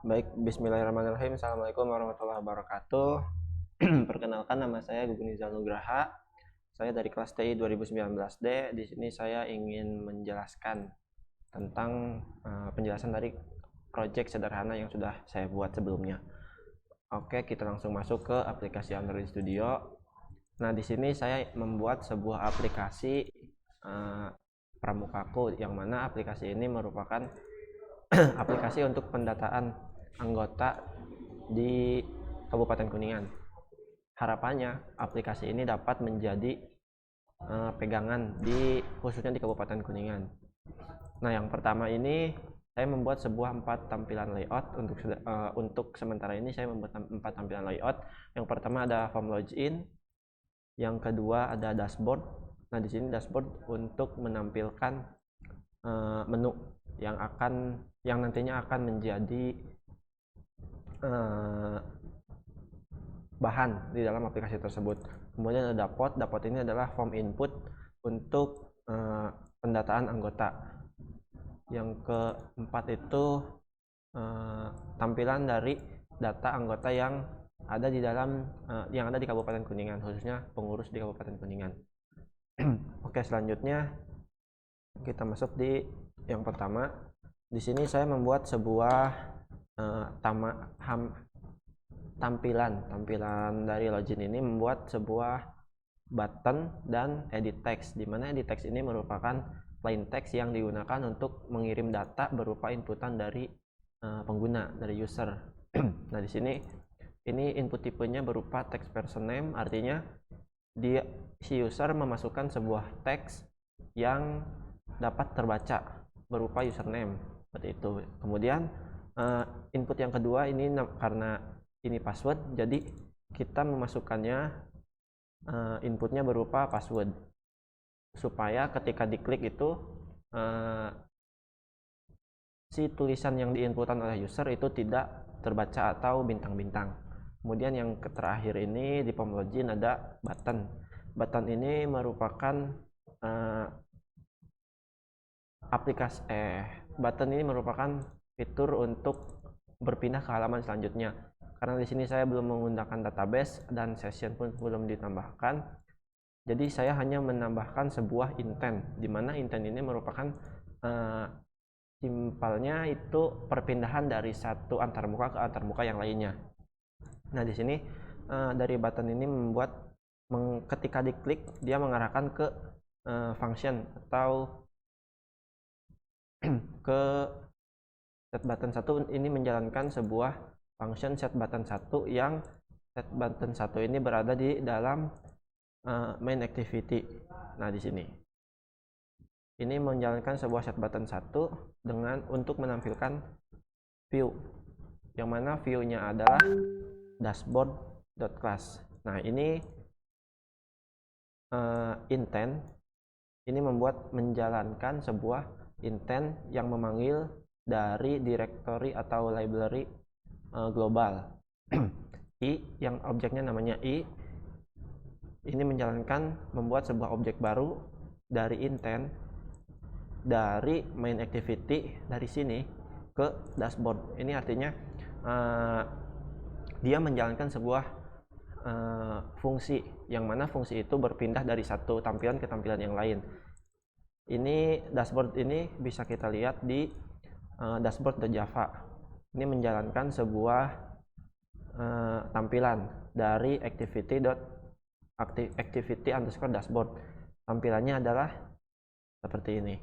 Baik, bismillahirrahmanirrahim. Assalamualaikum warahmatullahi wabarakatuh. Perkenalkan, nama saya Gugun Rizal Nugraha. Saya dari kelas TI 2019D. Di sini saya ingin menjelaskan tentang penjelasan dari project sederhana yang sudah saya buat sebelumnya. Oke, kita langsung masuk ke aplikasi Android Studio. Nah, di sini saya membuat sebuah aplikasi pramukaku, yang mana aplikasi ini merupakan aplikasi untuk pendataan anggota di Kabupaten Kuningan. Harapannya aplikasi ini dapat menjadi pegangan khususnya di Kabupaten Kuningan. Nah, yang pertama ini saya membuat sebuah 4 tampilan layout. Untuk sementara ini saya membuat 4 tampilan layout. Yang pertama ada form login, yang kedua ada dashboard. Nah, di sini dashboard untuk menampilkan menu yang nantinya akan menjadi bahan di dalam aplikasi tersebut. Kemudian ada dapot ini adalah form input untuk pendataan anggota. Yang keempat itu tampilan dari data anggota yang ada di Kabupaten Kuningan, khususnya pengurus di Kabupaten Kuningan. Oke, selanjutnya kita masuk di yang pertama. Di sini saya membuat sebuah tampilan dari login ini, membuat sebuah button dan edit text, di mana edit text ini merupakan plain text yang digunakan untuk mengirim data berupa inputan dari pengguna, dari user. Nah, di sini ini input tipenya berupa text person name, artinya si user memasukkan sebuah teks yang dapat terbaca berupa username, seperti itu. Kemudian input yang kedua ini, karena ini password, jadi kita memasukkannya inputnya berupa password, supaya ketika diklik itu si tulisan yang diinputan oleh user itu tidak terbaca atau bintang-bintang. Kemudian yang terakhir ini di form login ada button. Button ini merupakan button ini merupakan fitur untuk berpindah ke halaman selanjutnya. Karena di sini saya belum menggunakan database dan session pun belum ditambahkan, jadi saya hanya menambahkan sebuah intent, di mana intent ini merupakan simpelnya itu perpindahan dari satu antarmuka ke antarmuka yang lainnya. Nah, di sini dari button ini ketika diklik dia mengarahkan ke function atau ke set button 1. Ini menjalankan sebuah function set button 1, yang set button 1 ini berada di dalam main activity. Nah, di sini ini menjalankan sebuah set button 1 untuk menampilkan view, yang mana view-nya adalah dashboard.class. Nah, ini intent ini menjalankan sebuah intent yang memanggil dari directory atau library global. Yang objeknya namanya i, ini membuat sebuah objek baru dari intent dari main activity dari sini ke dashboard. Ini artinya dia menjalankan sebuah fungsi, yang mana fungsi itu berpindah dari satu tampilan ke tampilan yang lain. Ini dashboard ini bisa kita lihat di dashboard.java. Ini menjalankan sebuah tampilan dari activity_dashboard. Tampilannya adalah seperti ini.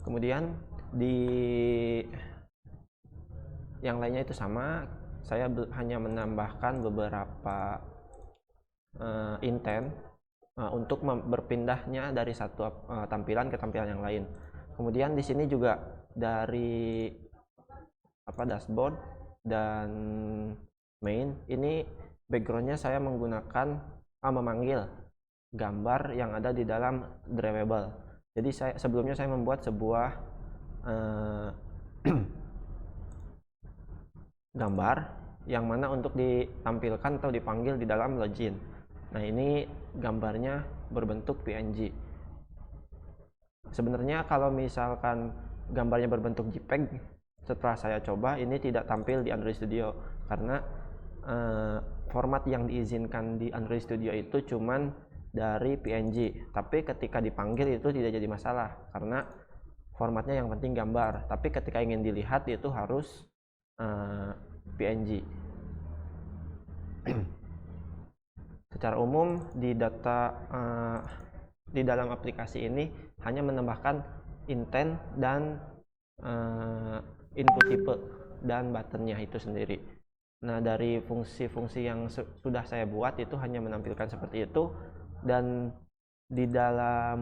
Kemudian di yang lainnya itu sama, saya hanya menambahkan beberapa intent untuk berpindahnya dari satu tampilan ke tampilan yang lain. Kemudian di sini juga dari dashboard dan main ini backgroundnya saya memanggil gambar yang ada di dalam drawable. Jadi sebelumnya saya membuat sebuah gambar yang mana untuk ditampilkan atau dipanggil di dalam login. Nah, ini gambarnya berbentuk PNG. Sebenarnya kalau misalkan gambarnya berbentuk JPEG, setelah saya coba ini tidak tampil di Android Studio karena format yang diizinkan di Android Studio itu cuman dari PNG, tapi ketika dipanggil itu tidak jadi masalah karena formatnya yang penting gambar, tapi ketika ingin dilihat itu harus PNG. Secara umum di di dalam aplikasi ini hanya menambahkan intent dan input type dan buttonnya itu sendiri. Nah, dari fungsi-fungsi yang sudah saya buat itu hanya menampilkan seperti itu, dan di dalam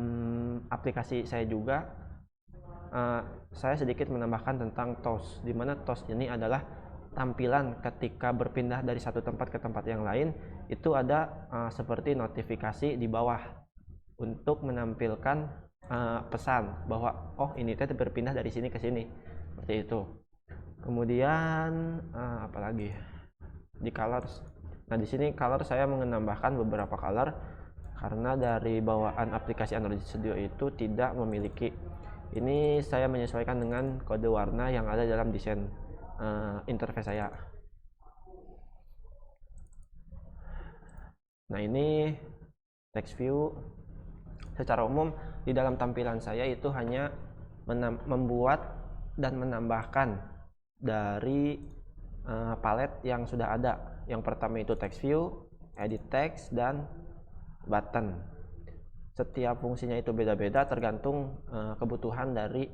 aplikasi saya juga saya sedikit menambahkan tentang toast, di mana toast ini adalah tampilan ketika berpindah dari satu tempat ke tempat yang lain. Itu ada seperti notifikasi di bawah untuk menampilkan pesan bahwa oh ini teh berpindah dari sini ke sini, seperti itu. Kemudian apalagi di colors. Nah, di sini color saya menambahkan beberapa color karena dari bawaan aplikasi Android Studio itu tidak memiliki. Ini saya menyesuaikan dengan kode warna yang ada dalam desain interface saya. Nah, ini text view. Secara umum di dalam tampilan saya itu hanya membuat dan menambahkan dari palet yang sudah ada. Yang pertama itu text view, edit text, dan button. Setiap fungsinya itu beda-beda tergantung kebutuhan dari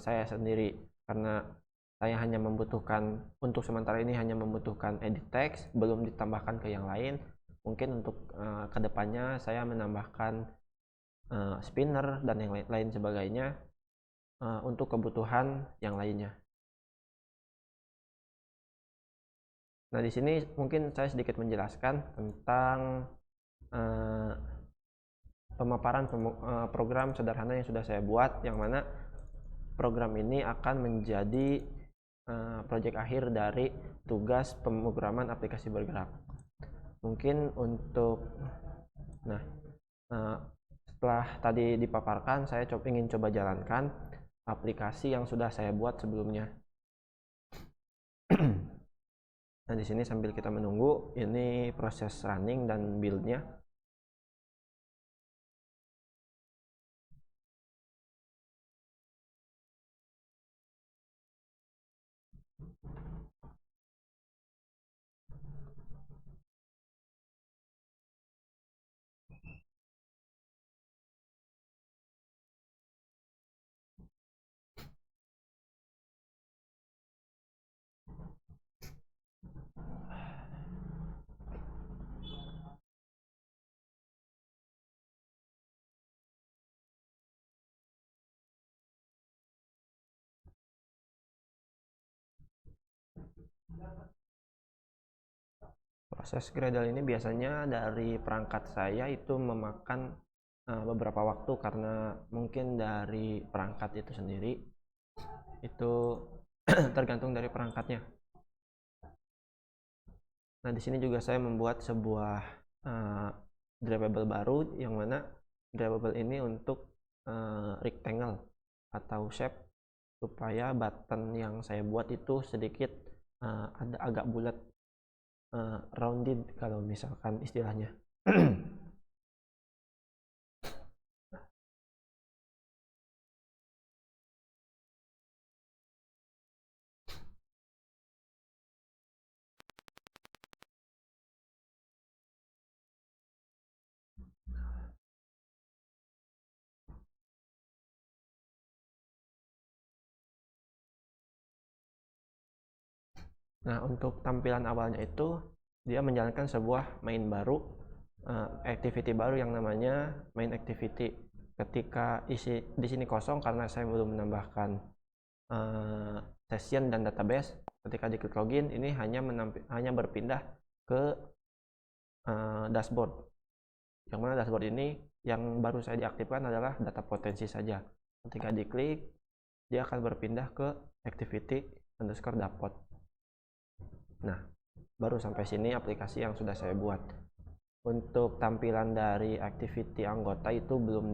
saya sendiri, karena saya hanya membutuhkan untuk sementara ini hanya membutuhkan edit text, belum ditambahkan ke yang lain. Mungkin untuk kedepannya saya menambahkan spinner dan yang lain sebagainya untuk kebutuhan yang lainnya. Nah, di sini mungkin saya sedikit menjelaskan tentang pemaparan program sederhana yang sudah saya buat, yang mana program ini akan menjadi proyek akhir dari tugas pemrograman aplikasi bergerak. Mungkin untuk setelah tadi dipaparkan, saya ingin coba jalankan aplikasi yang sudah saya buat sebelumnya. Nah, di sini sambil kita menunggu ini proses running dan build-nya. Proses Gradle ini biasanya dari perangkat saya itu memakan beberapa waktu karena mungkin dari perangkat itu sendiri itu tergantung dari perangkatnya. Nah, di sini juga saya membuat sebuah drivable baru, yang mana drivable ini untuk rectangle atau shape, supaya button yang saya buat itu sedikit ada agak bulat, rounded kalau misalkan istilahnya. Nah, untuk tampilan awalnya itu dia menjalankan sebuah main baru, activity baru yang namanya main activity. Ketika isi di sini kosong karena saya belum menambahkan session dan database, ketika diklik login ini hanya berpindah ke dashboard. Yang mana dashboard ini yang baru saya diaktifkan adalah data potensi saja. Ketika diklik, dia akan berpindah ke activity_dapot. Nah, baru sampai sini aplikasi yang sudah saya buat. Untuk tampilan dari activity anggota itu belum